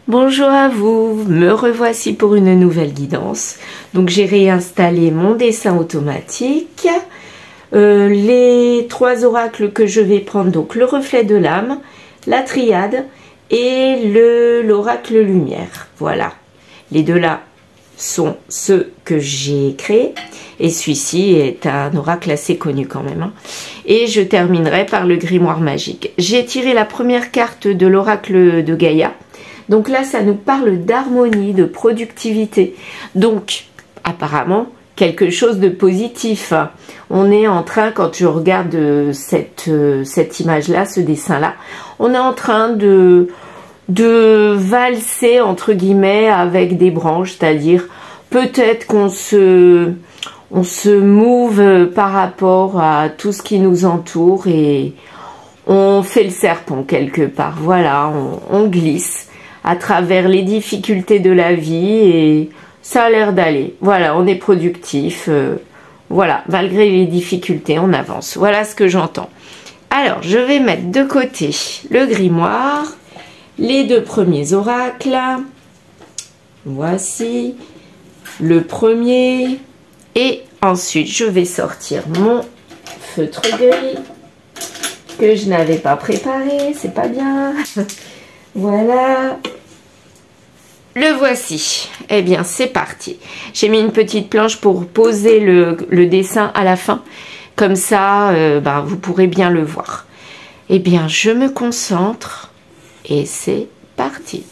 Bonjour à vous, me revoici pour une nouvelle guidance. Donc j'ai réinstallé mon dessin automatique. Les trois oracles que je vais prendre, donc le reflet de l'âme, la triade et l'oracle lumière. Voilà, les deux là sont ceux que j'ai créés et celui-ci est un oracle assez connu quand même. Et je terminerai par le grimoire magique. J'ai tiré la première carte de l'oracle de Gaïa. Donc là, ça nous parle d'harmonie, de productivité. Donc, apparemment, quelque chose de positif. On est en train, quand je regarde cette image-là, ce dessin-là, on est en train de valser, entre guillemets, avec des branches, c'est-à-dire peut-être qu'on se move par rapport à tout ce qui nous entoure et on fait le serpent quelque part. Voilà, on glisse à travers les difficultés de la vie et ça a l'air d'aller. Voilà, on est productif. Voilà, malgré les difficultés, on avance. Voilà ce que j'entends. Alors, je vais mettre de côté le grimoire, les deux premiers oracles. Voici le premier. Et ensuite, je vais sortir mon feutre gris que je n'avais pas préparé. C'est pas bien. Voilà. Le voici. Eh bien, c'est parti. J'ai mis une petite planche pour poser le dessin à la fin. Comme ça, vous pourrez bien le voir. Eh bien, je me concentre et c'est parti.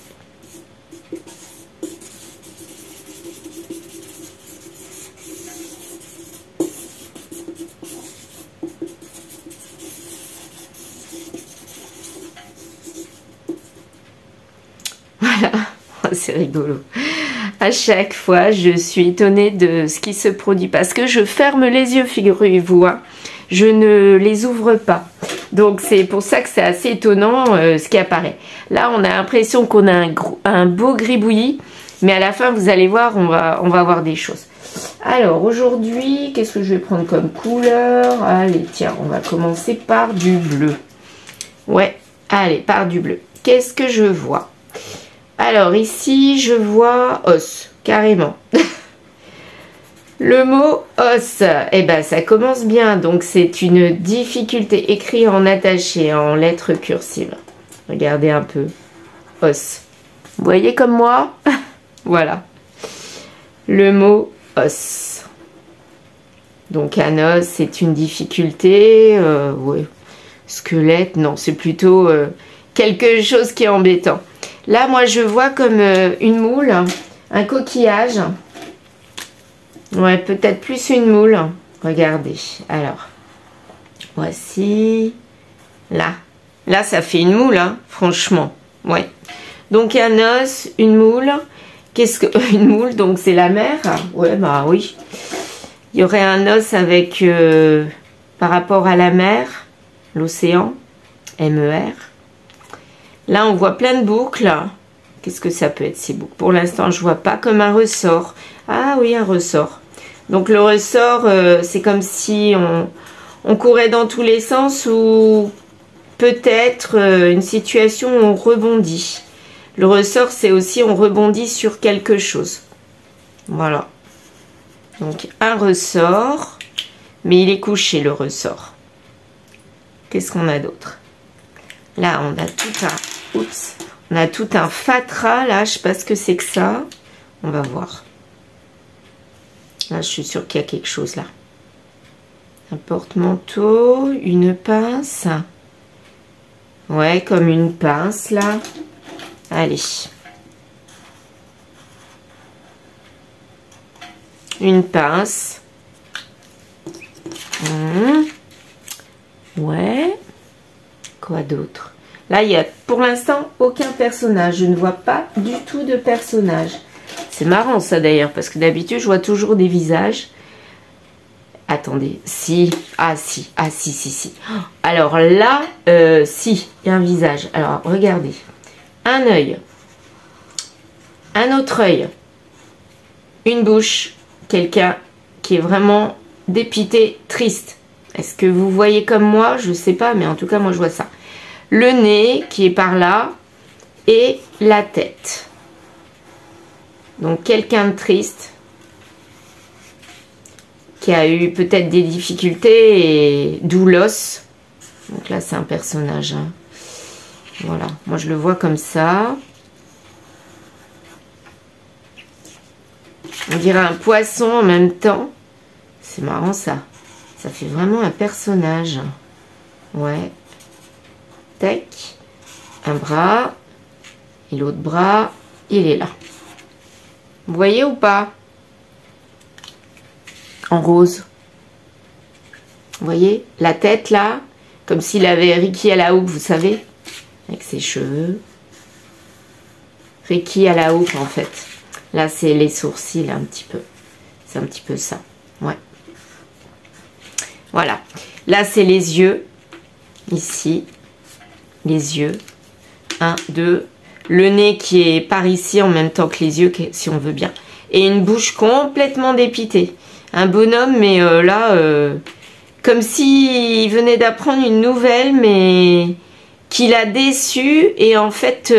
Voilà, c'est rigolo. À chaque fois, je suis étonnée de ce qui se produit parce que je ferme les yeux, figurez-vous. Je ne les ouvre pas. Donc, c'est pour ça que c'est assez étonnant ce qui apparaît. Là, on a l'impression qu'on a un beau gribouillis. Mais à la fin, vous allez voir, on va voir des choses. Alors, aujourd'hui, qu'est-ce que je vais prendre comme couleur? Allez, tiens, on va commencer par du bleu. Ouais, allez, par du bleu. Qu'est-ce que je vois? Alors ici, je vois os, carrément. Le mot os, eh ben ça commence bien. Donc c'est une difficulté écrit en attaché, en lettres cursives. Regardez un peu. Os. Vous voyez comme moi? Voilà. Le mot os. Donc un os, c'est une difficulté. Ouais. Squelette, non, c'est plutôt quelque chose qui est embêtant. Là, moi, je vois comme une moule, un coquillage. Ouais, peut-être plus une moule. Regardez. Alors, voici. Là. Là, ça fait une moule, hein, franchement. Ouais. Donc, un os, une moule. Qu'est-ce que... Une moule, donc c'est la mer. Ouais, bah oui. Il y aurait un os avec... par rapport à la mer, l'océan, MER. Là, on voit plein de boucles. Qu'est-ce que ça peut être ces boucles? Pour l'instant, je vois pas comme un ressort. Ah oui, un ressort. Donc, le ressort, c'est comme si on courait dans tous les sens ou peut-être une situation où on rebondit. Le ressort, c'est aussi on rebondit sur quelque chose. Voilà. Donc, un ressort. Mais il est couché, le ressort. Qu'est-ce qu'on a d'autre? Là, on a tout un... Oups, on a tout un fatras, là, je sais pas ce que c'est que ça. On va voir. Là, je suis sûre qu'il y a quelque chose, là. Un porte-manteau, une pince. Ouais, comme une pince, là. Allez. Une pince. Ouais. Quoi d'autre? Là, il n'y a pour l'instant aucun personnage. Je ne vois pas du tout de personnage. C'est marrant ça d'ailleurs, parce que d'habitude, je vois toujours des visages. Attendez, si. Ah si, ah si, si, si. Alors là, si, il y a un visage. Alors, regardez. Un œil. Un autre œil. Une bouche. Quelqu'un qui est vraiment dépité, triste. Est-ce que vous voyez comme moi? Je ne sais pas, mais en tout cas, moi, je vois ça. Le nez qui est par là et la tête. Donc quelqu'un de triste, qui a eu peut-être des difficultés, et d'où l'os. Donc là, c'est un personnage. Hein. Voilà, moi je le vois comme ça. On dirait un poisson en même temps. C'est marrant ça. Ça fait vraiment un personnage. Ouais. Tac. Un bras. Et l'autre bras, il est là. Vous voyez ou pas? En rose. Vous voyez? La tête là, comme s'il avait Ricky à la houppe, vous savez? Avec ses cheveux. Ricky à la houppe en fait. Là, c'est les sourcils un petit peu. C'est un petit peu ça. Ouais. Voilà. Là, c'est les yeux. Ici. Les yeux. 1, 2. Le nez qui est par ici en même temps que les yeux, si on veut bien. Et une bouche complètement dépitée. Un bonhomme, mais là, comme s'il venait d'apprendre une nouvelle, mais qu'il a déçu. Et en fait,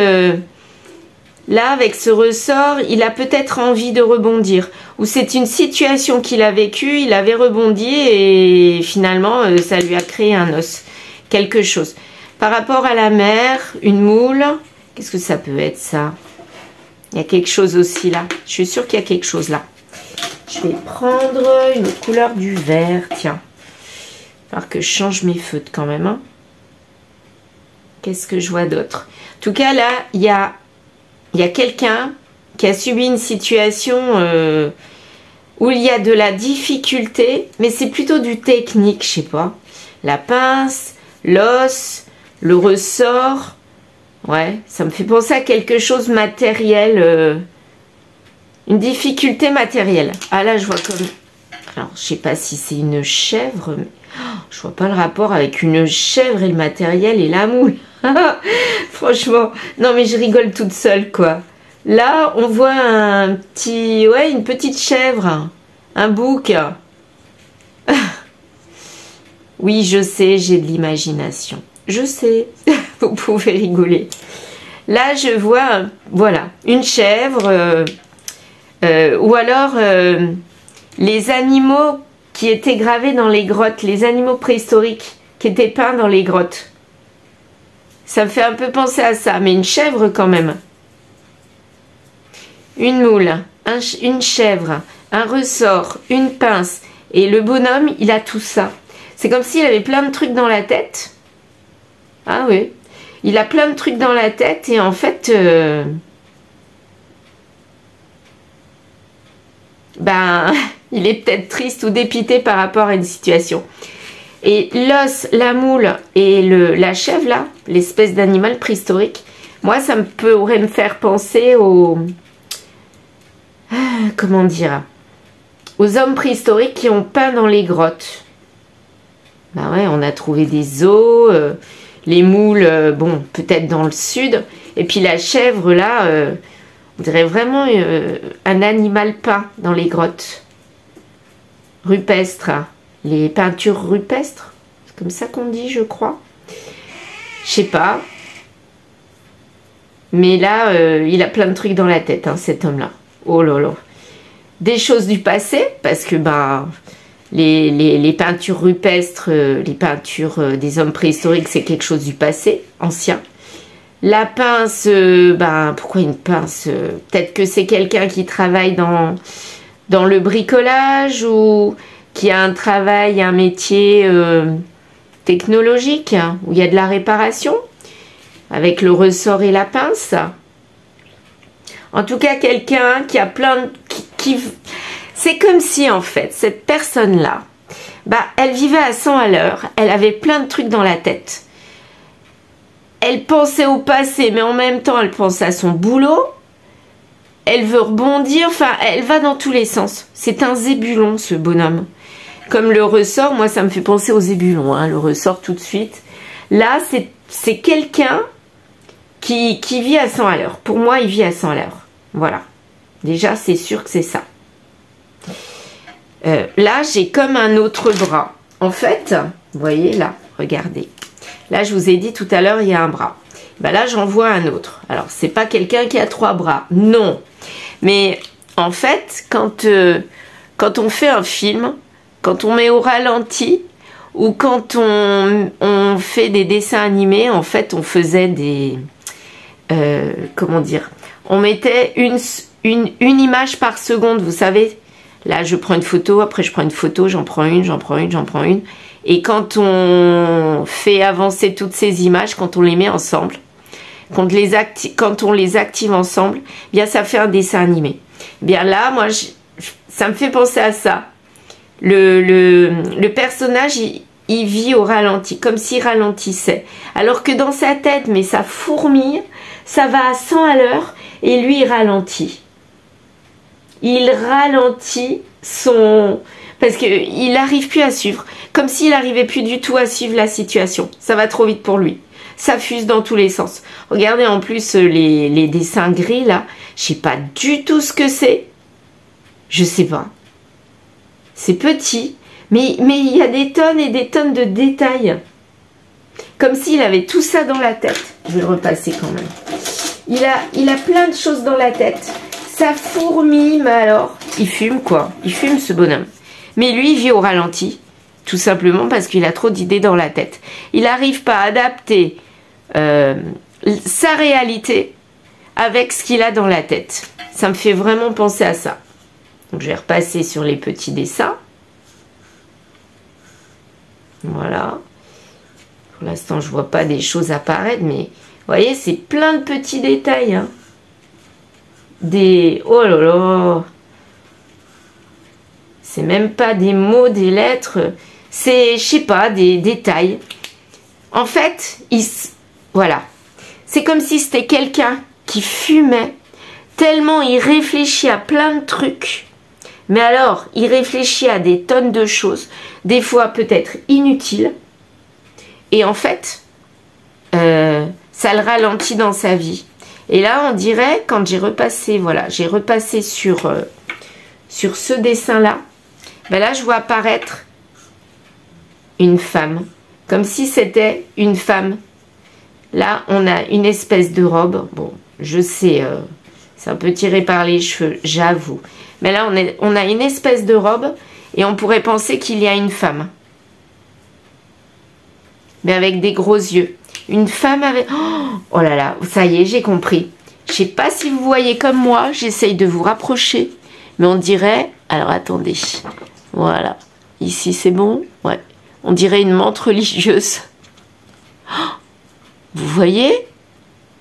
là, avec ce ressort, il a peut-être envie de rebondir. Ou c'est une situation qu'il a vécue, il avait rebondi et finalement, ça lui a créé un os. Quelque chose. Par rapport à la mer, une moule... Qu'est-ce que ça peut être, ça? Il y a quelque chose aussi, là. Je suis sûre qu'il y a quelque chose, là. Je vais prendre une autre couleur du vert, tiens. Il va falloir que je change mes feutres, quand même. Hein. Qu'est-ce que je vois d'autre? En tout cas, là, il y a quelqu'un qui a subi une situation où il y a de la difficulté, mais c'est plutôt du technique, je sais pas. La pince, l'os, le ressort... Ouais, ça me fait penser à quelque chose matériel, une difficulté matérielle. Ah là, je vois comme... Alors, je sais pas si c'est une chèvre, mais je vois pas le rapport avec une chèvre et le matériel et la moule. Franchement, non mais je rigole toute seule, quoi. Là, on voit un petit... Ouais, une petite chèvre, un bouc. Oui, je sais, j'ai de l'imagination. Je sais, vous pouvez rigoler. Là, je vois, voilà, une chèvre, ou alors les animaux qui étaient gravés dans les grottes, les animaux préhistoriques qui étaient peints dans les grottes. Ça me fait un peu penser à ça, mais une chèvre quand même. Une moule, une chèvre, un ressort, une pince. Et le bonhomme, il a tout ça. C'est comme s'il avait plein de trucs dans la tête. Ah oui, il a plein de trucs dans la tête et en fait, ben, il est peut-être triste ou dépité par rapport à une situation. Et l'os, la moule et la chèvre là, l'espèce d'animal préhistorique, moi ça pourrait me faire penser aux, comment dire, aux hommes préhistoriques qui ont peint dans les grottes. Ben ouais, on a trouvé des os. Les moules, bon, peut-être dans le sud. Et puis la chèvre, là, on dirait vraiment un animal peint dans les grottes. Rupestres. Les peintures rupestres. C'est comme ça qu'on dit, je crois. Je sais pas. Mais là, il a plein de trucs dans la tête, hein, cet homme-là. Oh là là. Des choses du passé, parce que, ben... Les peintures rupestres, les peintures des hommes préhistoriques, c'est quelque chose du passé, ancien. La pince, ben, pourquoi une pince? Peut-être que c'est quelqu'un qui travaille dans le bricolage ou qui a un travail, un métier technologique, hein, où il y a de la réparation, avec le ressort et la pince. En tout cas, quelqu'un qui a plein de... C'est comme si, en fait, cette personne-là, bah, elle vivait à 100 à l'heure, elle avait plein de trucs dans la tête. Elle pensait au passé, mais en même temps, elle pense à son boulot. Elle veut rebondir, enfin, elle va dans tous les sens. C'est un zébulon, ce bonhomme. Comme le ressort, moi, ça me fait penser aux zébulons, hein, le ressort tout de suite. Là, c'est quelqu'un qui vit à 100 à l'heure. Pour moi, il vit à 100 à l'heure. Voilà. Déjà, c'est sûr que c'est ça. Là, j'ai comme un autre bras. En fait, vous voyez là, regardez. Là, je vous ai dit tout à l'heure, il y a un bras. Ben là, j'en vois un autre. Alors, c'est pas quelqu'un qui a 3 bras. Non. Mais en fait, quand on fait un film, quand on met au ralenti, ou quand on fait des dessins animés, en fait, on faisait des... comment dire? On mettait une image par seconde, vous savez. Là, je prends une photo, après je prends une photo, j'en prends une, j'en prends une, j'en prends une. Et quand on fait avancer toutes ces images, quand on les met ensemble, quand on les active ensemble, bien ça fait un dessin animé. Bien là, moi, ça me fait penser à ça. Le personnage, il vit au ralenti, comme s'il ralentissait. Alors que dans sa tête, mais ça fourmille, ça va à 100 à l'heure, et lui, il ralentit. Il ralentit parce qu'il n'arrive plus à suivre. Comme s'il n'arrivait plus du tout à suivre la situation. Ça va trop vite pour lui. Ça fuse dans tous les sens. Regardez en plus les dessins gris, là. Je sais pas du tout ce que c'est. Je sais pas. C'est petit. Mais il y a des tonnes et des tonnes de détails. Comme s'il avait tout ça dans la tête. Je vais le repasser quand même. Il a plein de choses dans la tête. Ça fourmille, mais alors, il fume quoi. Il fume ce bonhomme. Mais lui, il vit au ralenti. Tout simplement parce qu'il a trop d'idées dans la tête. Il n'arrive pas à adapter sa réalité avec ce qu'il a dans la tête. Ça me fait vraiment penser à ça. Donc, je vais repasser sur les petits dessins. Voilà. Pour l'instant, je vois pas des choses apparaître, mais vous voyez, c'est plein de petits détails. Hein. Oh là là. C'est même pas des mots, des lettres. C'est, je sais pas, des détails. En fait, voilà. C'est comme si c'était quelqu'un qui fumait, tellement il réfléchit à plein de trucs. Mais alors, il réfléchit à des tonnes de choses, des fois peut-être inutiles. Et en fait, ça le ralentit dans sa vie. Et là, on dirait, quand j'ai repassé, voilà, j'ai repassé sur ce dessin-là, ben là, je vois apparaître une femme, comme si c'était une femme. Là, on a une espèce de robe. Bon, je sais, c'est un peu tiré par les cheveux, j'avoue. Mais là, on a une espèce de robe et on pourrait penser qu'il y a une femme. Mais avec des gros yeux. Une femme avec... Oh là là, ça y est, j'ai compris. Je sais pas si vous voyez comme moi, j'essaye de vous rapprocher. Mais on dirait... Alors, attendez. Voilà. Ici, c'est bon? Ouais. On dirait une menthe religieuse. Vous voyez?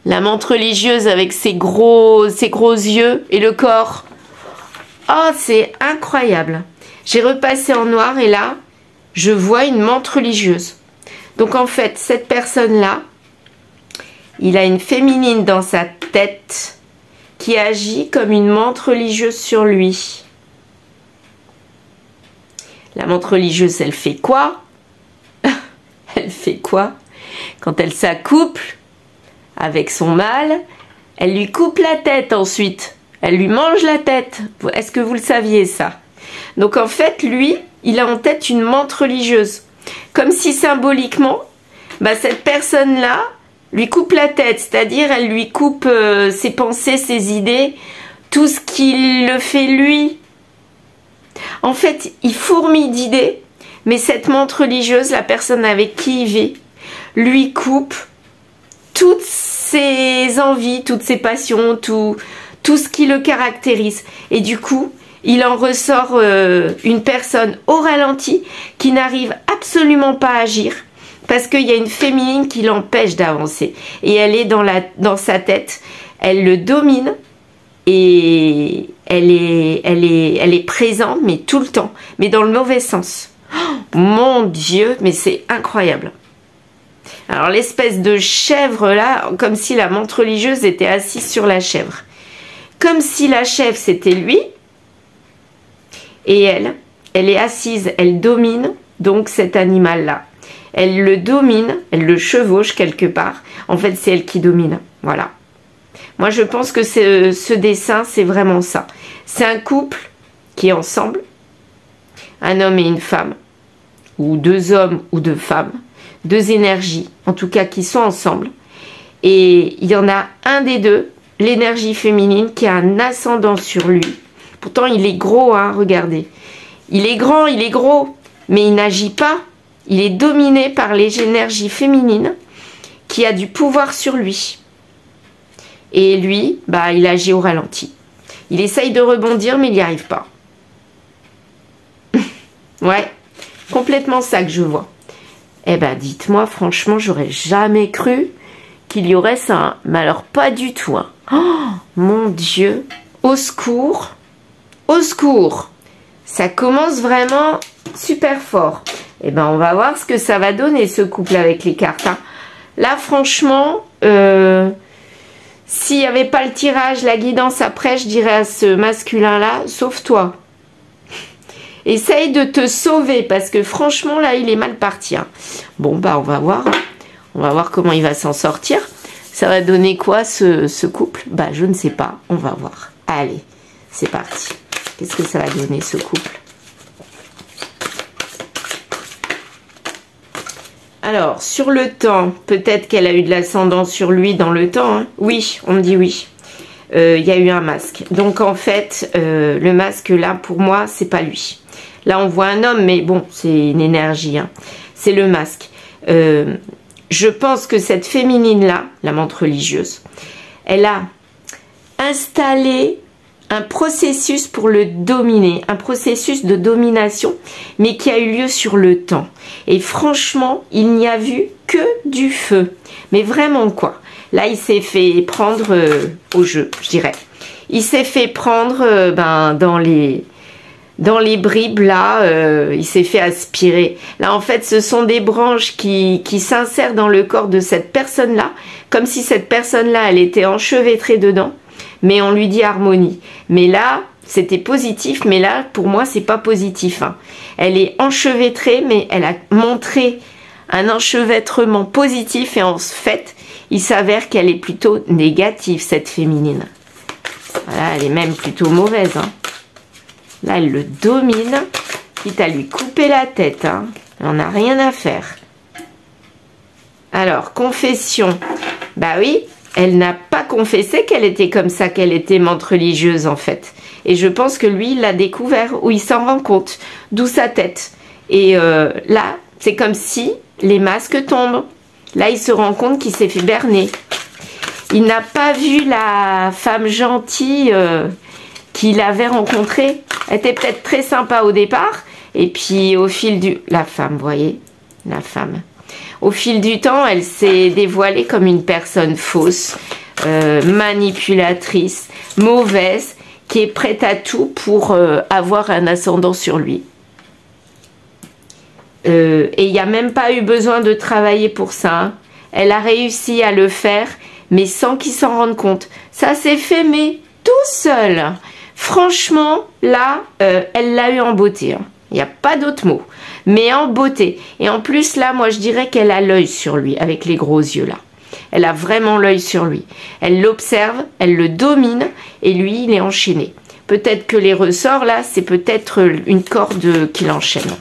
La menthe religieuse avec ses gros yeux et le corps. Oh, c'est incroyable. J'ai repassé en noir et là, je vois une menthe religieuse. Donc en fait, cette personne-là, il a une féminine dans sa tête qui agit comme une menthe religieuse sur lui. La menthe religieuse, elle fait quoi? Elle fait quoi? Quand elle s'accouple avec son mâle, elle lui coupe la tête ensuite. Elle lui mange la tête. Est-ce que vous le saviez ça? Donc en fait, lui, il a en tête une menthe religieuse. Comme si symboliquement, bah, cette personne-là lui coupe la tête. C'est-à-dire, elle lui coupe ses pensées, ses idées, tout ce qui le fait lui. En fait, il fourmille d'idées, mais cette menthe religieuse, la personne avec qui il vit, lui coupe toutes ses envies, toutes ses passions, tout ce qui le caractérise. Et du coup, il en ressort une personne au ralenti qui n'arrive absolument pas à agir parce qu'il y a une féminine qui l'empêche d'avancer. Et elle est dans sa tête, elle le domine et elle est présente, mais tout le temps, mais dans le mauvais sens. Oh, mon Dieu, mais c'est incroyable. Alors l'espèce de chèvre là, comme si la menthe religieuse était assise sur la chèvre. Comme si la chèvre c'était lui. Et elle est assise, elle domine donc cet animal-là. Elle le domine, elle le chevauche quelque part. En fait, c'est elle qui domine. Voilà. Moi, je pense que ce dessin, c'est vraiment ça. C'est un couple qui est ensemble. Un homme et une femme. Ou deux hommes ou deux femmes. Deux énergies, en tout cas, qui sont ensemble. Et il y en a un des deux, l'énergie féminine, qui a un ascendant sur lui. Pourtant, il est gros, hein, regardez. Il est grand, il est gros, mais il n'agit pas. Il est dominé par les énergies féminines qui a du pouvoir sur lui. Et lui, bah, il agit au ralenti. Il essaye de rebondir, mais il n'y arrive pas. Ouais, complètement ça que je vois. Eh ben, dites-moi, franchement, j'aurais jamais cru qu'il y aurait ça. Hein. Mais alors, pas du tout. Hein. Oh, mon Dieu. Au secours. Au secours. Ça commence vraiment super fort. Eh ben, on va voir ce que ça va donner, ce couple avec les cartes. Hein. Là, franchement, s'il n'y avait pas le tirage, la guidance après, je dirais à ce masculin-là, sauve-toi. Essaye de te sauver, parce que franchement, là, il est mal parti. Hein. Bon, bah, on va voir. On va voir comment il va s'en sortir. Ça va donner quoi, ce couple? Bah, je ne sais pas. On va voir. Allez, c'est parti. Qu'est-ce que ça va donner, ce couple? Alors, sur le temps, peut-être qu'elle a eu de l'ascendant sur lui dans le temps. Hein. Oui, on me dit oui. Il y a eu un masque. Donc, en fait, le masque, là, pour moi, c'est pas lui. Là, on voit un homme, mais bon, c'est une énergie. Hein. C'est le masque. Je pense que cette féminine-là, la menthe religieuse, elle a installé un processus pour le dominer, un processus de domination, mais qui a eu lieu sur le temps. Et franchement, il n'y a vu que du feu. Mais vraiment quoi. Là, il s'est fait prendre au jeu, je dirais. Il s'est fait prendre dans les bribes, là, il s'est fait aspirer. Là, en fait, ce sont des branches qui s'insèrent dans le corps de cette personne-là, comme si cette personne-là, elle était enchevêtrée dedans. Mais on lui dit harmonie. Mais là, c'était positif, mais là, pour moi, c'est pas positif. Hein. Elle est enchevêtrée, mais elle a montré un enchevêtrement positif, et en fait, il s'avère qu'elle est plutôt négative, cette féminine. Voilà, elle est même plutôt mauvaise. Hein. Là, elle le domine, quitte à lui couper la tête. Hein. Elle n'en a rien à faire. Alors, confession. Bah oui. Elle n'a pas confessé qu'elle était comme ça, qu'elle était menthe religieuse en fait. Et je pense que lui, il l'a découvert, ou il s'en rend compte, d'où sa tête. Et là, c'est comme si les masques tombent. Là, il se rend compte qu'il s'est fait berner. Il n'a pas vu la femme gentille qu'il avait rencontrée. Elle était peut-être très sympa au départ. Et puis au fil du... La femme, vous voyez, la femme... Au fil du temps, elle s'est dévoilée comme une personne fausse, manipulatrice, mauvaise, qui est prête à tout pour avoir un ascendant sur lui. Et il n'y a même pas eu besoin de travailler pour ça. Hein. Elle a réussi à le faire, mais sans qu'il s'en rende compte. Ça s'est fait, mais tout seul. Franchement, là, elle l'a eu en beauté. Hein. Il n'y a pas d'autre mot. Mais en beauté. Et en plus, là, moi, je dirais qu'elle a l'œil sur lui, avec les gros yeux, là. Elle a vraiment l'œil sur lui. Elle l'observe, elle le domine, et lui, il est enchaîné. Peut-être que les ressorts, là, c'est peut-être une corde qu'il enchaîne.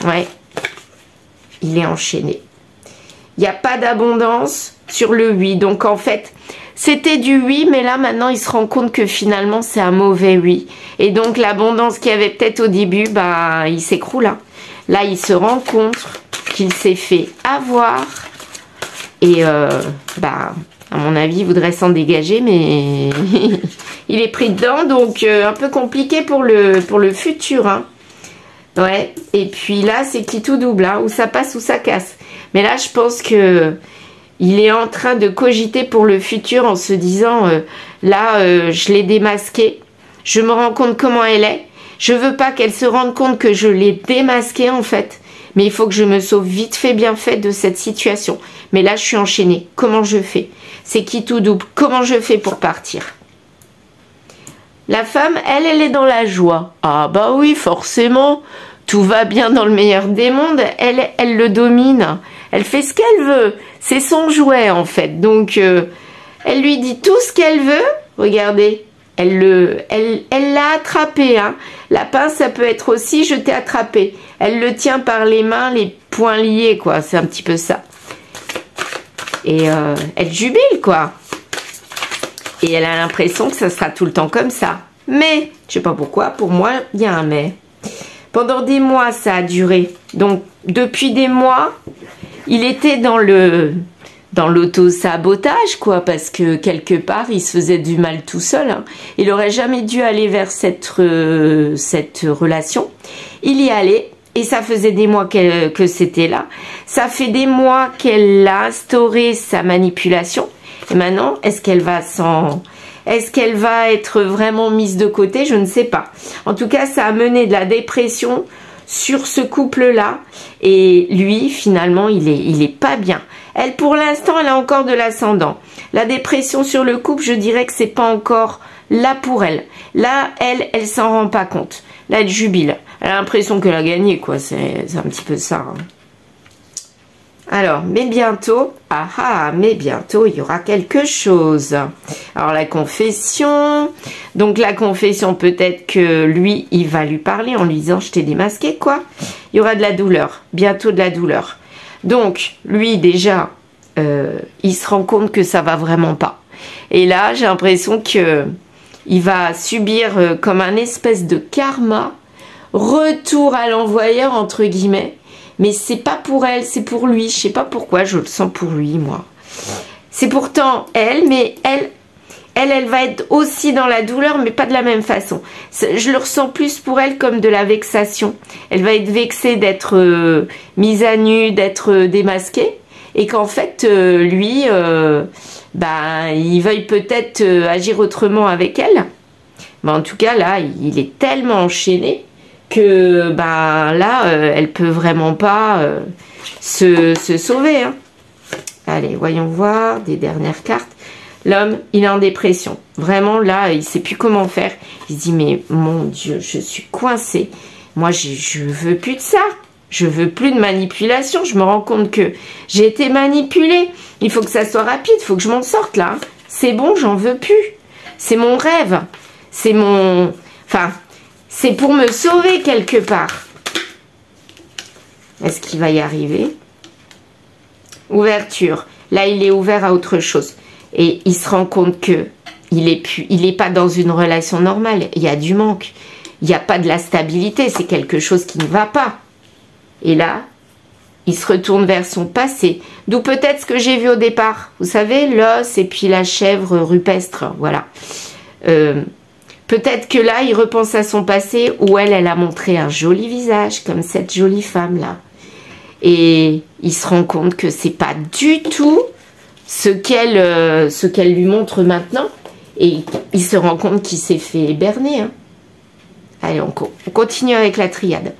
Ouais. Il est enchaîné. Il n'y a pas d'abondance sur le oui. Donc, en fait... C'était du oui, mais là, maintenant, il se rend compte que finalement, c'est un mauvais oui. Et donc, l'abondance qu'il y avait peut-être au début, bah, il s'écroule. Hein. Là, il se rend compte qu'il s'est fait avoir. Et, bah, à mon avis, il voudrait s'en dégager, mais il est pris dedans. Donc, un peu compliqué pour le futur. Hein. Ouais. Et puis là, c'est qui tout double, hein, où ça passe, où ça casse. Mais là, je pense que... Il est en train de cogiter pour le futur en se disant là, je l'ai démasquée. Je me rends compte comment elle est. Je veux pas qu'elle se rende compte que je l'ai démasquée en fait. Mais il faut que je me sauve vite fait, bien fait de cette situation. Mais là, je suis enchaînée. Comment je fais? C'est qui tout double? Comment je fais pour partir? La femme, elle est dans la joie. Ah bah oui, forcément. Tout va bien dans le meilleur des mondes. Elle le domine. Elle fait ce qu'elle veut. C'est son jouet, en fait. Donc, elle lui dit tout ce qu'elle veut. Regardez, elle l'a attrapé. Hein. La pince, ça peut être aussi « je t'ai attrapé ». Elle le tient par les mains, les poings liés, quoi. C'est un petit peu ça. Et elle jubile, quoi. Et elle a l'impression que ça sera tout le temps comme ça. Mais, je sais pas pourquoi, pour moi, il y a un mais. Pendant des mois, ça a duré. Donc, depuis des mois, il était dans l'auto-sabotage, quoi, parce que quelque part, il se faisait du mal tout seul. Hein. Il aurait jamais dû aller vers cette relation. Il y allait, et ça faisait des mois que c'était là. Ça fait des mois qu'elle a instauré sa manipulation. Et maintenant, est-ce qu'elle va être vraiment mise de côté? Je ne sais pas. En tout cas, ça a mené de la dépression sur ce couple-là. Et lui, finalement, il est pas bien. Elle, pour l'instant, elle a encore de l'ascendant. La dépression sur le couple, je dirais que c'est pas encore là pour elle. Là, elle s'en rend pas compte. Là, elle jubile. Elle a l'impression qu'elle a gagné, quoi. C'est un petit peu ça. Hein. Alors, mais bientôt, mais bientôt, il y aura quelque chose. Alors, la confession. Donc, la confession, peut-être que lui, il va lui parler en lui disant, je t'ai démasqué, quoi. Il y aura de la douleur. Bientôt de la douleur. Donc, lui, déjà, il se rend compte que ça va vraiment pas. Et là, j'ai l'impression que il va subir comme un espèce de karma, retour à l'envoyeur, entre guillemets. Mais c'est pas pour elle, c'est pour lui. Je sais pas pourquoi, je le sens pour lui, moi. C'est pourtant elle, mais elle va être aussi dans la douleur, mais pas de la même façon. Je le ressens plus pour elle comme de la vexation. Elle va être vexée d'être mise à nu, d'être démasquée. Et qu'en fait, lui, il veuille peut-être agir autrement avec elle. Mais en tout cas, là, il est tellement enchaîné que là, elle peut vraiment pas se sauver. Hein. Allez, voyons voir des dernières cartes. L'homme, il est en dépression. Vraiment, là, il sait plus comment faire. Il se dit, mais mon Dieu, je suis coincée. Moi, je veux plus de ça. Je veux plus de manipulation. Je me rends compte que j'ai été manipulée. Il faut que ça soit rapide. Il faut que je m'en sorte, là. C'est bon, j'en veux plus. C'est mon rêve. C'est mon... Enfin... C'est pour me sauver quelque part. Est-ce qu'il va y arriver? Ouverture. Là, il est ouvert à autre chose. Et il se rend compte que il est pas dans une relation normale. Il y a du manque. Il n'y a pas de la stabilité. C'est quelque chose qui ne va pas. Et là, il se retourne vers son passé. D'où peut-être ce que j'ai vu au départ. Vous savez, l'os et puis la chèvre rupestre. Voilà. Peut-être que là, il repense à son passé où elle a montré un joli visage, comme cette jolie femme-là. Et il se rend compte que c'est pas du tout ce qu'elle lui montre maintenant. Et il se rend compte qu'il s'est fait berner. Hein. Allez, on continue avec la triade.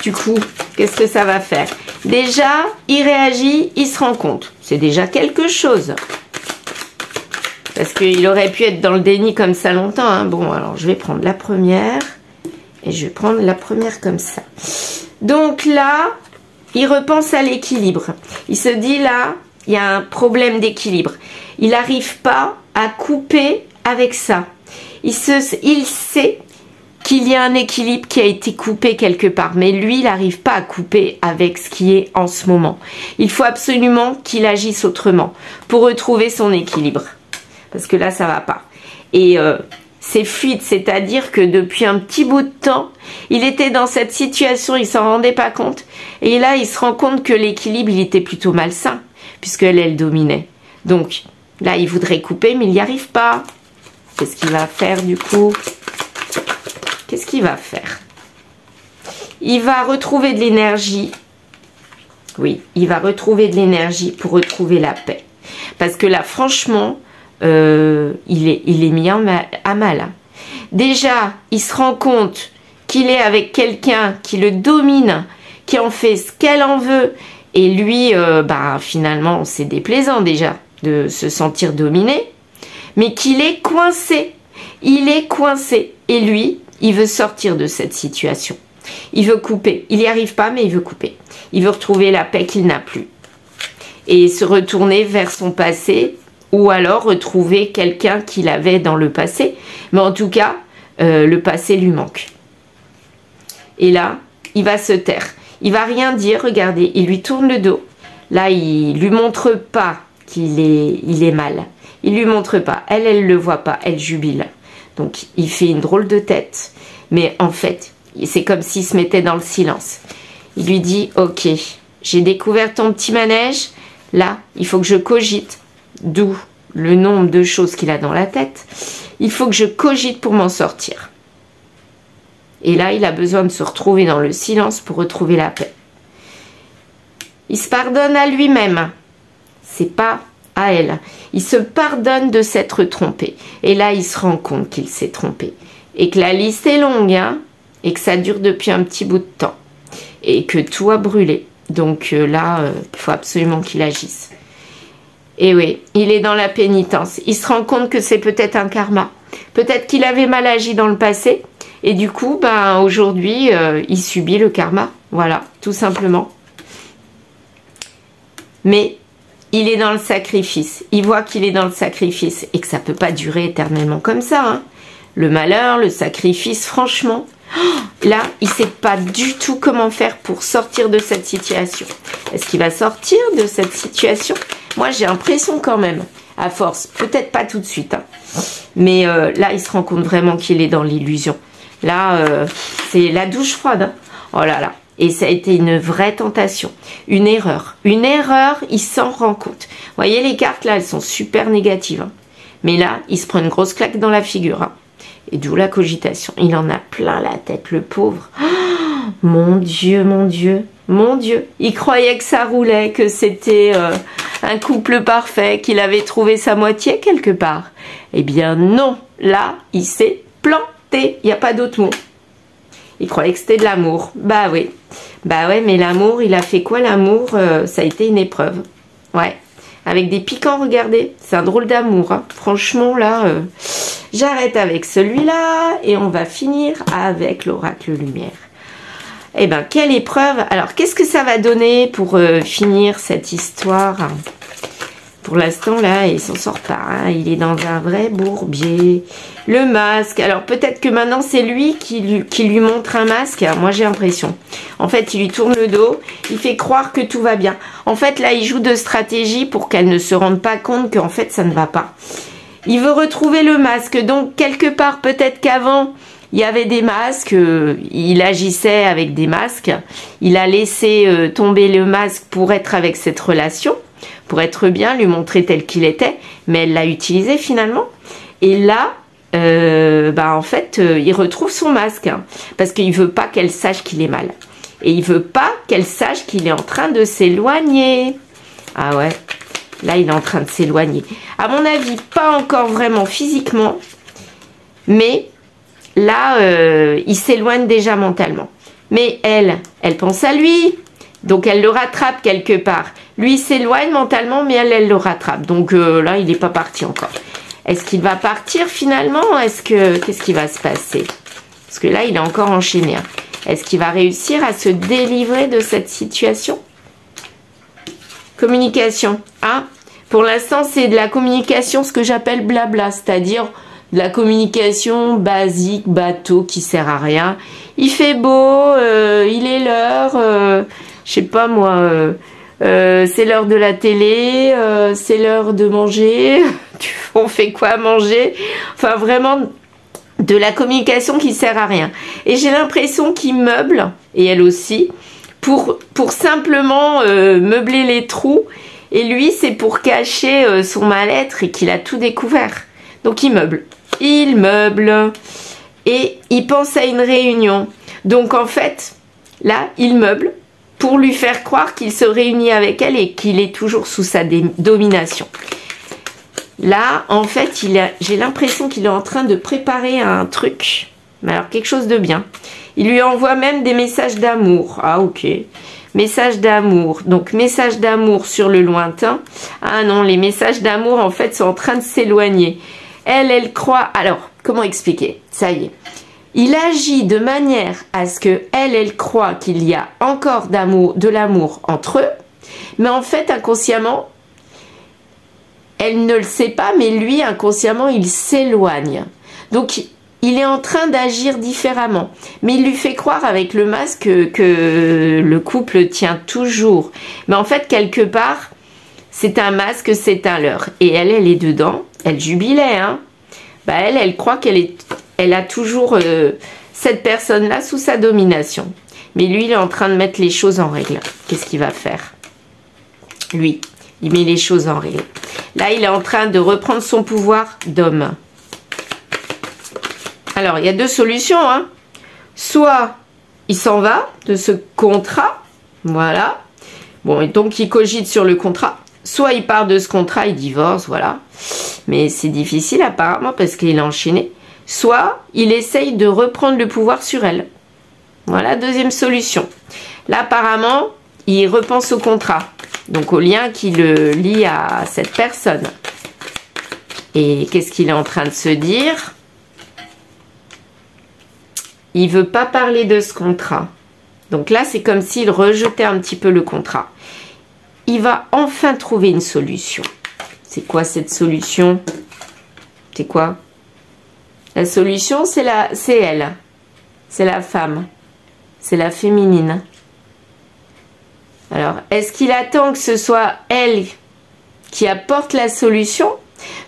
Du coup, qu'est-ce que ça va faire? Déjà, il réagit, il se rend compte. C'est déjà quelque chose. Parce qu'il aurait pu être dans le déni comme ça longtemps. Hein. Bon, alors je vais prendre la première. Et je vais prendre la première comme ça. Donc là, il repense à l'équilibre. Il se dit là, il y a un problème d'équilibre. Il n'arrive pas à couper avec ça. Il sait qu'il y a un équilibre qui a été coupé quelque part. Mais lui, il n'arrive pas à couper avec ce qui est en ce moment. Il faut absolument qu'il agisse autrement pour retrouver son équilibre. Parce que là, ça va pas. Et c'est fluide, c'est-à-dire que depuis un petit bout de temps, il était dans cette situation, il s'en rendait pas compte. Et là, il se rend compte que l'équilibre, il était plutôt malsain, puisqu'elle dominait. Donc, là, il voudrait couper, mais il n'y arrive pas. Qu'est-ce qu'il va faire, du coup? Qu'est-ce qu'il va faire? Il va retrouver de l'énergie. Oui, il va retrouver de l'énergie pour retrouver la paix. Parce que là, franchement... il est mis à mal. Déjà, il se rend compte qu'il est avec quelqu'un qui le domine, qui en fait ce qu'elle en veut. Et lui, finalement, c'est déplaisant déjà de se sentir dominé. Mais qu'il est coincé. Il est coincé. Et lui, il veut sortir de cette situation. Il veut couper. Il n'y arrive pas, mais il veut couper. Il veut retrouver la paix qu'il n'a plus. Et se retourner vers son passé... ou alors retrouver quelqu'un qu'il avait dans le passé. Mais en tout cas, le passé lui manque. Et là, il va se taire. Il va rien dire, regardez, il lui tourne le dos. Là, il lui montre pas qu'il est mal. Il lui montre pas. Elle le voit pas, elle jubile. Donc, il fait une drôle de tête. Mais en fait, c'est comme s'il se mettait dans le silence. Il lui dit, ok, j'ai découvert ton petit manège. Là, il faut que je cogite. D'où le nombre de choses qu'il a dans la tête. Il faut que je cogite pour m'en sortir. Et là, il a besoin de se retrouver dans le silence pour retrouver la paix. Il se pardonne à lui-même. C'est pas à elle. Il se pardonne de s'être trompé. Et là, il se rend compte qu'il s'est trompé. Et que la liste est longue, hein, et que ça dure depuis un petit bout de temps. Et que tout a brûlé. Donc là, il faut absolument qu'il agisse. Et oui, il est dans la pénitence. Il se rend compte que c'est peut-être un karma. Peut-être qu'il avait mal agi dans le passé. Et du coup, ben, aujourd'hui, il subit le karma. Voilà, tout simplement. Mais il est dans le sacrifice. Il voit qu'il est dans le sacrifice. Et que ça ne peut pas durer éternellement comme ça. Hein. Le malheur, le sacrifice, franchement. Là, il ne sait pas du tout comment faire pour sortir de cette situation. Est-ce qu'il va sortir de cette situation? Moi, j'ai l'impression quand même, à force. Peut-être pas tout de suite. Hein. Mais là, il se rend compte vraiment qu'il est dans l'illusion. Là, c'est la douche froide. Hein. Oh là là. Et ça a été une vraie tentation. Une erreur. Une erreur, il s'en rend compte. Vous voyez, les cartes, là, elles sont super négatives. Hein. Mais là, il se prend une grosse claque dans la figure. Hein. Et d'où la cogitation. Il en a plein la tête, le pauvre. Oh, mon Dieu, mon Dieu, mon Dieu. Il croyait que ça roulait, que c'était un couple parfait, qu'il avait trouvé sa moitié quelque part. Eh bien non. Là, il s'est planté. Il n'y a pas d'autre mot. Il croyait que c'était de l'amour. Bah oui. Bah ouais, mais l'amour, il a fait quoi l'amour? Ça a été une épreuve. Ouais. Avec des piquants, regardez. C'est un drôle d'amour. Hein. Franchement, là, j'arrête avec celui-là. Et on va finir avec l'oracle lumière. Eh ben, quelle épreuve. Alors, qu'est-ce que ça va donner pour finir cette histoire? Pour l'instant, là, il s'en sort pas. Hein. Il est dans un vrai bourbier. Le masque. Alors, peut-être que maintenant, c'est lui qui lui montre un masque. Moi, j'ai l'impression. En fait, il lui tourne le dos. Il fait croire que tout va bien. En fait, là, il joue de stratégie pour qu'elle ne se rende pas compte qu'en fait, ça ne va pas. Il veut retrouver le masque. Donc, quelque part, peut-être qu'avant, il y avait des masques. Il agissait avec des masques. Il a laissé tomber le masque pour être avec cette relation. Pour être bien, lui montrer tel qu'il était, mais elle l'a utilisé finalement. Et là, en fait, il retrouve son masque, hein, parce qu'il veut pas qu'elle sache qu'il est mal. Et il veut pas qu'elle sache qu'il est en train de s'éloigner. Ah ouais, là, il est en train de s'éloigner. À mon avis, pas encore vraiment physiquement, mais là, il s'éloigne déjà mentalement. Mais elle pense à lui, donc elle le rattrape quelque part. Lui s'éloigne mentalement, mais elle le rattrape. Donc là, il n'est pas parti encore. Est-ce qu'il va partir finalement? Qu'est-ce qui va se passer? Parce que là, il est encore enchaîné. Hein. Est-ce qu'il va réussir à se délivrer de cette situation? Communication. Ah, pour l'instant, c'est de la communication, ce que j'appelle blabla, c'est-à-dire de la communication basique, bateau, qui sert à rien. Il fait beau, il est l'heure, je sais pas moi... c'est l'heure de la télé, c'est l'heure de manger, on fait quoi à manger? Enfin vraiment de la communication qui sert à rien. Et j'ai l'impression qu'il meuble, et elle aussi, pour simplement meubler les trous. Et lui, c'est pour cacher son mal-être et qu'il a tout découvert. Donc il meuble. Il meuble. Et il pense à une réunion. Donc en fait, là, il meuble pour lui faire croire qu'il se réunit avec elle et qu'il est toujours sous sa domination. Là, en fait, j'ai l'impression qu'il est en train de préparer un truc. Mais alors, quelque chose de bien. Il lui envoie même des messages d'amour. Ah, ok. Messages d'amour. Donc, messages d'amour sur le lointain. Ah non, les messages d'amour, en fait, sont en train de s'éloigner. Elle croit... Alors, comment expliquer? Ça y est. Il agit de manière à ce que elle croit qu'il y a encore de l'amour entre eux, mais en fait, inconsciemment, elle ne le sait pas, mais lui, inconsciemment, il s'éloigne. Donc, il est en train d'agir différemment. Mais il lui fait croire avec le masque que le couple tient toujours. Mais en fait, quelque part, c'est un masque, c'est un leurre. Et elle est dedans. Elle jubilait, hein. bah elle croit elle a toujours cette personne-là sous sa domination. Mais lui, il est en train de mettre les choses en règle. Qu'est-ce qu'il va faire? Lui, il met les choses en règle. Là, il est en train de reprendre son pouvoir d'homme. Alors, il y a deux solutions, hein. Soit il s'en va de ce contrat, voilà. Bon, et donc il cogite sur le contrat. Soit il part de ce contrat, il divorce, voilà. Mais c'est difficile apparemment parce qu'il est enchaîné. Soit il essaye de reprendre le pouvoir sur elle. Voilà, deuxième solution. Là, apparemment, il repense au contrat. Donc au lien qui le lie à cette personne. Et qu'est-ce qu'il est en train de se dire? Il veut pas parler de ce contrat. Donc là, c'est comme s'il rejetait un petit peu le contrat. Il va enfin trouver une solution. C'est quoi cette solution? C'est quoi? La solution, c'est elle. C'est la femme. C'est la féminine. Alors, est-ce qu'il attend que ce soit elle qui apporte la solution?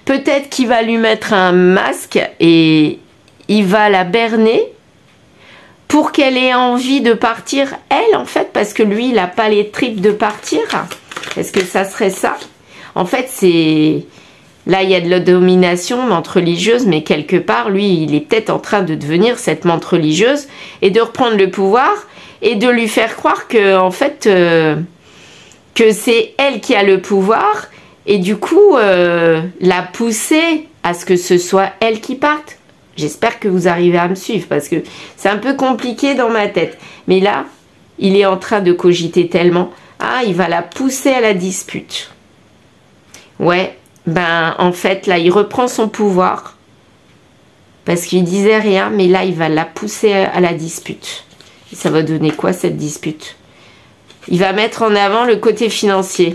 Peut-être qu'il va lui mettre un masque et il va la berner pour qu'elle ait envie de partir, elle, en fait, parce que lui, il n'a pas les tripes de partir. Est-ce que ça serait ça? En fait, c'est... Là, il y a de la domination, menthe religieuse, mais quelque part, lui, il est peut-être en train de devenir cette menthe religieuse et de reprendre le pouvoir et de lui faire croire que, en fait, que c'est elle qui a le pouvoir et du coup, la pousser à ce que ce soit elle qui parte. J'espère que vous arrivez à me suivre parce que c'est un peu compliqué dans ma tête. Mais là, il est en train de cogiter tellement. Ah, il va la pousser à la dispute. Ouais, ben en fait, là, il reprend son pouvoir. Parce qu'il disait rien, mais là, il va la pousser à la dispute. Et ça va donner quoi, cette dispute? Il va mettre en avant le côté financier.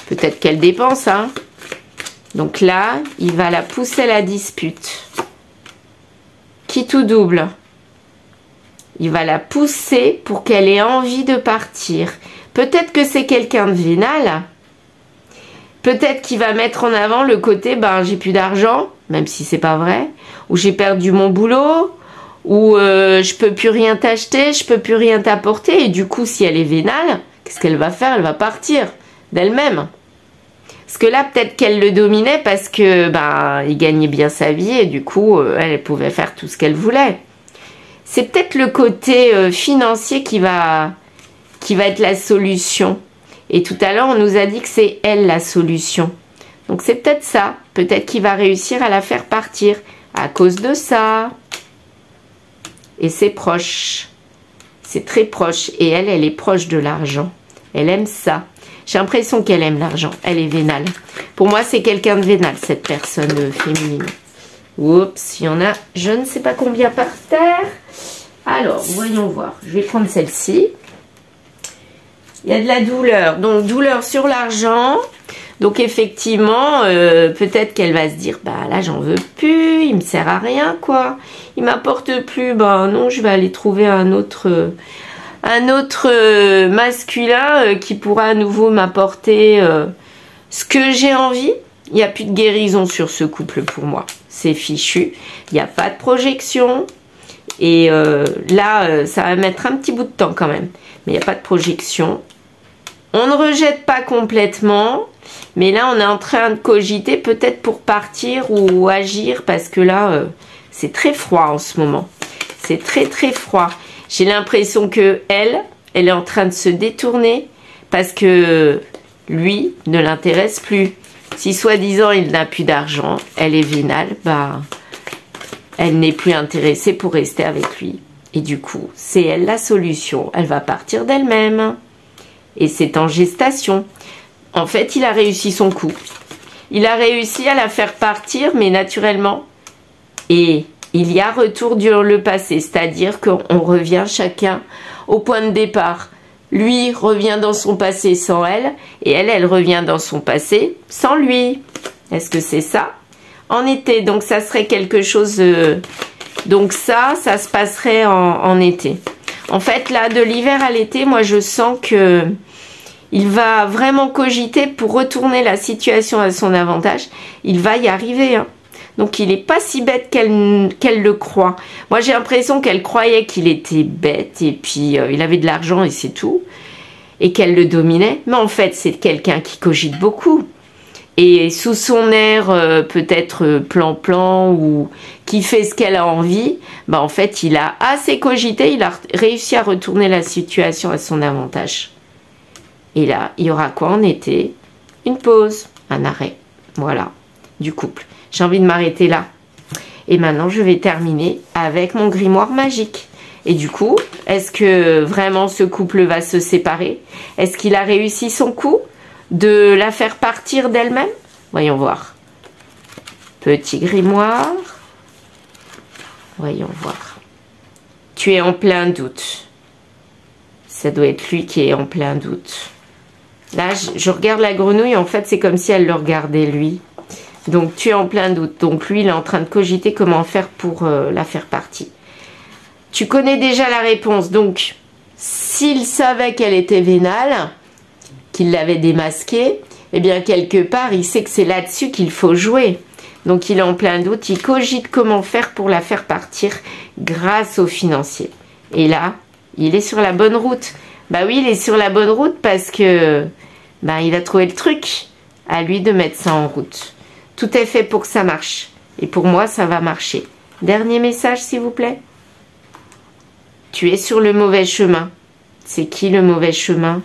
Peut-être qu'elle dépense, hein. Donc là, il va la pousser à la dispute. Qui tout double. Il va la pousser pour qu'elle ait envie de partir. Peut-être que c'est quelqu'un de vénal. Peut-être qu'il va mettre en avant le côté, ben j'ai plus d'argent, même si c'est pas vrai, ou j'ai perdu mon boulot, ou je peux plus rien t'acheter, je peux plus rien t'apporter, et du coup, si elle est vénale, qu'est-ce qu'elle va faire? Elle va partir d'elle-même. Parce que là, peut-être qu'elle le dominait parce que ben, il gagnait bien sa vie et du coup, elle pouvait faire tout ce qu'elle voulait. C'est peut-être le côté financier qui va être la solution. Et tout à l'heure, on nous a dit que c'est elle la solution. Donc c'est peut-être ça. Peut-être qu'il va réussir à la faire partir à cause de ça. Et c'est proche. C'est très proche. Et elle est proche de l'argent. Elle aime ça. J'ai l'impression qu'elle aime l'argent. Elle est vénale. Pour moi, c'est quelqu'un de vénal, cette personne féminine. Oups, il y en a, je ne sais pas combien par terre. Alors, voyons voir. Je vais prendre celle-ci. Il y a de la douleur. Donc, douleur sur l'argent. Donc, effectivement, peut-être qu'elle va se dire, bah là, j'en veux plus. Il me sert à rien, quoi. Il m'apporte plus. Bah non, je vais aller trouver un autre masculin qui pourra à nouveau m'apporter ce que j'ai envie. Il n'y a plus de guérison sur ce couple pour moi. C'est fichu. Il n'y a pas de projection. Et là, ça va mettre un petit bout de temps quand même. Mais il n'y a pas de projection. On ne rejette pas complètement. Mais là, on est en train de cogiter peut-être pour partir ou agir. Parce que là, c'est très froid en ce moment. C'est très très froid. J'ai l'impression que elle est en train de se détourner parce que lui ne l'intéresse plus. Si soi-disant il n'a plus d'argent, elle est vénale, bah elle n'est plus intéressée pour rester avec lui. Et du coup, c'est elle la solution. Elle va partir d'elle-même. Et c'est en gestation. En fait, il a réussi son coup. Il a réussi à la faire partir, mais naturellement. Et il y a retour sur le passé, c'est-à-dire qu'on revient chacun au point de départ. Lui revient dans son passé sans elle, et elle revient dans son passé sans lui. Est-ce que c'est ça? En été, donc ça serait quelque chose... donc ça se passerait en été. En fait, là, de l'hiver à l'été, moi, je sens que il va vraiment cogiter pour retourner la situation à son avantage. Il va y arriver, hein. Donc il n'est pas si bête qu'elle le croit. Moi j'ai l'impression qu'elle croyait qu'il était bête et puis il avait de l'argent et c'est tout. Et qu'elle le dominait. Mais en fait c'est quelqu'un qui cogite beaucoup. Et sous son air peut-être plan-plan ou qui fait ce qu'elle a envie, bah en fait il a assez cogité, il a réussi à retourner la situation à son avantage. Et là, il y aura quoi en été? Une pause, un arrêt, voilà, du couple. J'ai envie de m'arrêter là. Et maintenant, je vais terminer avec mon grimoire magique. Et du coup, est-ce que vraiment ce couple va se séparer? Est-ce qu'il a réussi son coup de la faire partir d'elle-même? Voyons voir. Petit grimoire. Voyons voir. Tu es en plein doute. Ça doit être lui qui est en plein doute. Là, je regarde la grenouille. En fait, c'est comme si elle le regardait, lui. Donc, tu es en plein doute. Donc, lui, il est en train de cogiter comment faire pour la faire partir. Tu connais déjà la réponse. Donc, s'il savait qu'elle était vénale, qu'il l'avait démasquée, eh bien, quelque part, il sait que c'est là-dessus qu'il faut jouer. Donc, il est en plein doute. Il cogite comment faire pour la faire partir grâce aux financiers. Et là, il est sur la bonne route. Bah oui, il est sur la bonne route parce que bah, il a trouvé le truc. À lui de mettre ça en route. Tout est fait pour que ça marche. Et pour moi, ça va marcher. Dernier message, s'il vous plaît. Tu es sur le mauvais chemin. C'est qui le mauvais chemin?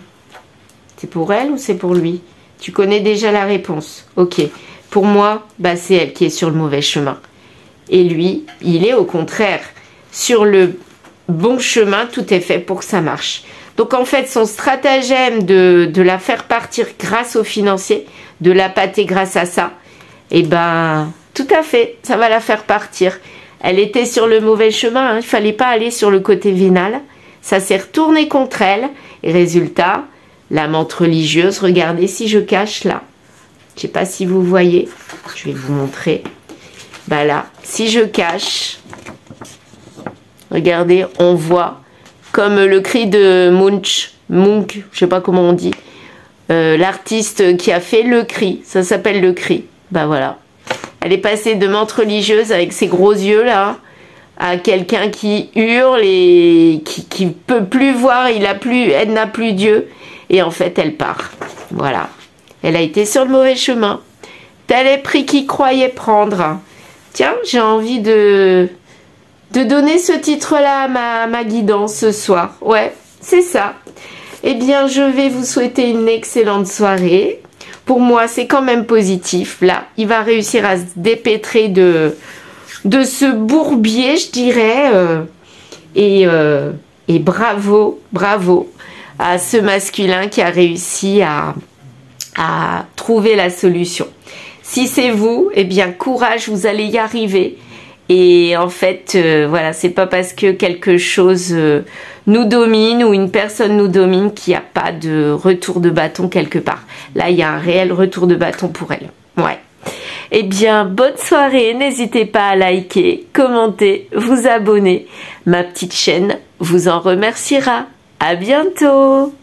C'est pour elle ou c'est pour lui? Tu connais déjà la réponse. Ok. Pour moi, bah, c'est elle qui est sur le mauvais chemin. Et lui, il est au contraire sur le bon chemin. Tout est fait pour que ça marche. Donc en fait, son stratagème de la faire partir grâce aux financiers, de la pâter grâce à ça, et ben tout à fait, ça va la faire partir. Elle était sur le mauvais chemin, hein, il ne fallait pas aller sur le côté vénal. Ça s'est retourné contre elle. Et résultat, la menthe religieuse, regardez si je cache là. Je ne sais pas si vous voyez, je vais vous montrer. Bah là, si je cache, regardez, on voit comme le cri de Munch, je sais pas comment on dit, l'artiste qui a fait le cri, ça s'appelle le cri. Bah voilà, elle est passée de menthe religieuse avec ses gros yeux là, à quelqu'un qui hurle et qui peut plus voir, elle n'a plus Dieu, et en fait elle part. Voilà, elle a été sur le mauvais chemin. Tel est prix qu'il croyait prendre. Tiens, j'ai envie de donner ce titre-là à ma guidance ce soir. Ouais, c'est ça. Eh bien, je vais vous souhaiter une excellente soirée. Pour moi, c'est quand même positif. Là, il va réussir à se dépêtrer de ce bourbier, je dirais. Et bravo, bravo à ce masculin qui a réussi à trouver la solution. Si c'est vous, eh bien, courage, vous allez y arriver. Et en fait, voilà, c'est pas parce que quelque chose nous domine ou une personne nous domine qu'il n'y a pas de retour de bâton quelque part. Là, il y a un réel retour de bâton pour elle. Ouais. Eh bien, bonne soirée. N'hésitez pas à liker, commenter, vous abonner. Ma petite chaîne vous en remerciera. À bientôt.